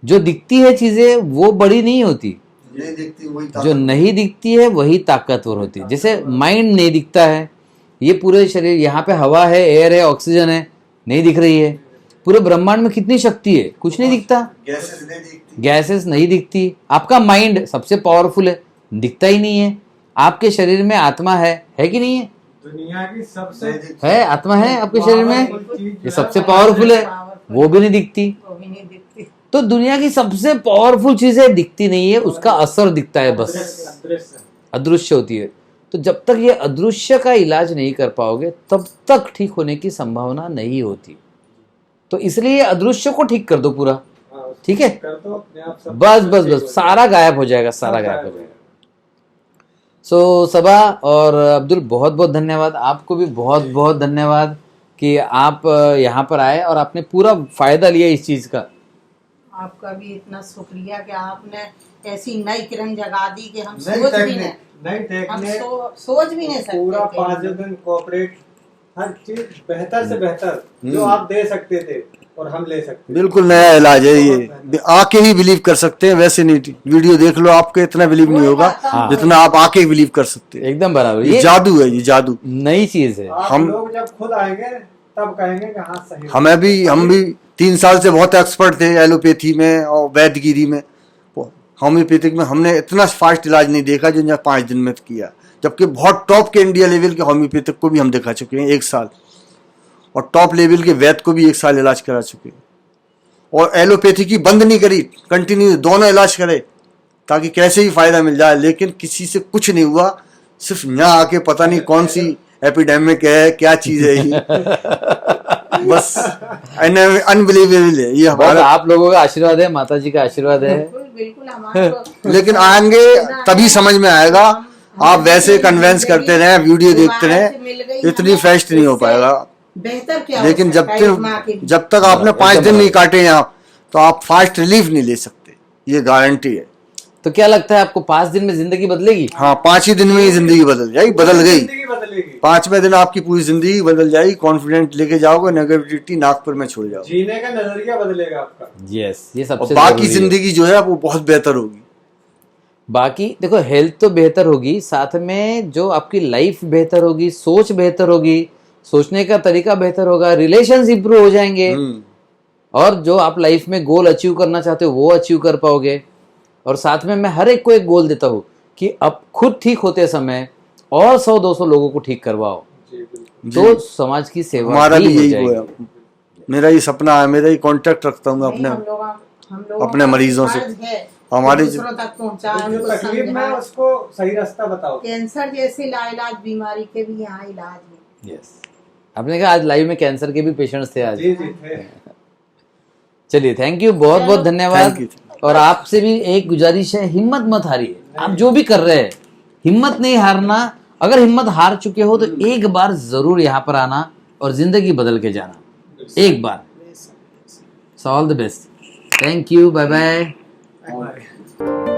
जो दिखती है चीजें वो बड़ी नहीं होती, नहीं दिखती वही जो नहीं दिखती है वही ताकतवर होती है। जैसे माइंड नहीं दिखता है, ये पूरे शरीर, यहाँ पे हवा है, एयर है, ऑक्सीजन है, नहीं दिख रही है। पूरे ब्रह्मांड में कितनी शक्ति है, कुछ नहीं दिखता, गैसेस नहीं दिखती। गैसेस नहीं दिखती। आपका माइंड सबसे पावरफुल है, दिखता ही नहीं है। आपके शरीर में आत्मा है कि नहीं है? दुनिया की सबसे है, आत्मा है आपके शरीर में, powerful चीज ये सबसे पावरफुल है, वो भी नहीं दिखती। वो भी नहीं दिखती। तो दुनिया की सबसे पावरफुल चीजें दिखती नहीं है, उसका असर दिखता है, बस अदृश्य। अदृश्य होती है। तो जब तक ये अदृश्य का इलाज नहीं कर पाओगे तब तक ठीक होने की संभावना नहीं होती। तो इसलिए अदृश्य को ठीक कर दो पूरा, हाँ, ठीक है, कर दो अपने आप सब बस ठीक बस हो बस सारा गायब हो जाएगा, सारा सब गायब हो जाएगा। सो सबा और अब्दुल, बहुत बहुत धन्यवाद। आपको भी बहुत बहुत धन्यवाद कि आप यहाँ पर आए और आपने पूरा फायदा लिया इस चीज का। आपका भी इतना शुक्रिया कि आपने ऐसी नई किरण जगा दी कि हम नई सोच भी टेक्निक, नहीं, नई हम टेक्निक, सोच भी नहीं सकते पूरा थे। 5 दिन कोऑपरेट, हर चीज बेहतर से बेहतर जो आप दे सकते थे और हम ले सकते थे। बिल्कुल नया इलाज है ये, आके ही बिलीव कर सकते हैं, वैसे नहीं। वीडियो देख लो, आपके इतना बिलीव नहीं होगा हाँ। जितना आप आके बिलीव कर सकते हैं। एकदम बराबर, ये ये जादू है, ये जादू। नई चीज है। आप हम- लोग जब खुद आएंगे तब कहेंगे कि हाँ सही है। हम भी 3 साल से बहुत एक्सपर्ट थे एलोपैथी में और वैद्यगिरी में। होम्योपैथिक में हमने इतना फास्ट इलाज नहीं देखा जो यहाँ 5 दिन में किया, जबकि बहुत टॉप के इंडिया लेवल के होम्योपैथिक को भी हम दिखा चुके हैं 1 साल, और टॉप लेवल के वैद्य को भी 1 साल इलाज करा चुके हैं। और एलोपैथी की बंद नहीं करी, कंटिन्यू दोनों इलाज करे ताकि कैसे ही फायदा मिल जाए, लेकिन किसी से कुछ नहीं हुआ। सिर्फ यहाँ आके पता नहीं कौन सी एपिडेमिक है, क्या चीज है ये बस अनबिलीवेबल है ये बस हमारा। आप लोगों का आशीर्वाद है, माता जी का आशीर्वाद है। बिल्कुल बिल्कुल हमारे को लेकिन आएंगे तभी समझ में आएगा। आप वैसे कन्वेंस करते रहे, वीडियो देखते रहे, इतनी फास्ट नहीं हो पाएगा। बेहतर क्या लेकिन हो सकता है इस माँ के लिए? जब तक आपने 5 दिन नहीं काटे यहाँ, तो आप फास्ट रिलीफ नहीं ले सकते, ये गारंटी है। तो क्या लगता है आपको 5 दिन में जिंदगी बदलेगी? हाँ, 5 ही दिन में ही जिंदगी बदल जाएगी, बदल गई। जिंदगी बदलेगी, 5वें दिन आपकी पूरी जिंदगी बदल जाएगी। कॉन्फिडेंट लेके जाओगे, नेगेटिविटी नागपुर में छोड़ जाओगे, जीने का नजरिया बदलेगा आपका। यस, ये और सबसे बाकी जरूरी है। जिंदगी जो है वो बहुत बेहतर होगी। बाकी देखो, हेल्थ तो बेहतर होगी, साथ में जो आपकी लाइफ बेहतर होगी, सोच बेहतर होगी, सोचने का तरीका बेहतर होगा, रिलेशंस इंप्रूव हो जाएंगे, और जो आप लाइफ में गोल अचीव करना चाहते हो वो अचीव कर पाओगे। और साथ में मैं हर एक को एक गोल देता हूँ कि अब खुद ठीक होते समय और 100-200 लोगों को ठीक करवाओ, जी बिल्कुल। तो समाज की सेवा हमारा भी भी हो यही वो जाएगी। है, मेरा ये सपना है, मेरा ही कॉन्टेक्ट रखता हूँ मैं अपने हम लोग अपने मरीजों से। हमारे दूसरों तक पहुंचाए, जो उनको तकलीफ में समझाए। उसको सही रास्ता बताओ। कैंसर जैसी लाइलाज बीमारी के भी यहाँ इलाज है। यस, आपने कहा आज लाइव में कैंसर के भी पेशेंट्स थे आज। जी जी थे। चलिए, थैंक यू, बहुत बहुत धन्यवाद। Thank you. और आपसे भी एक गुजारिश है, हिम्मत मत हारिए। आप जो भी कर रहे हैं हिम्मत नहीं हारना। अगर हिम्मत हार चुके हो तो एक बार जरूर यहाँ पर आना और जिंदगी बदल के जाना, एक बार। All the best, thank you, bye bye. Bye.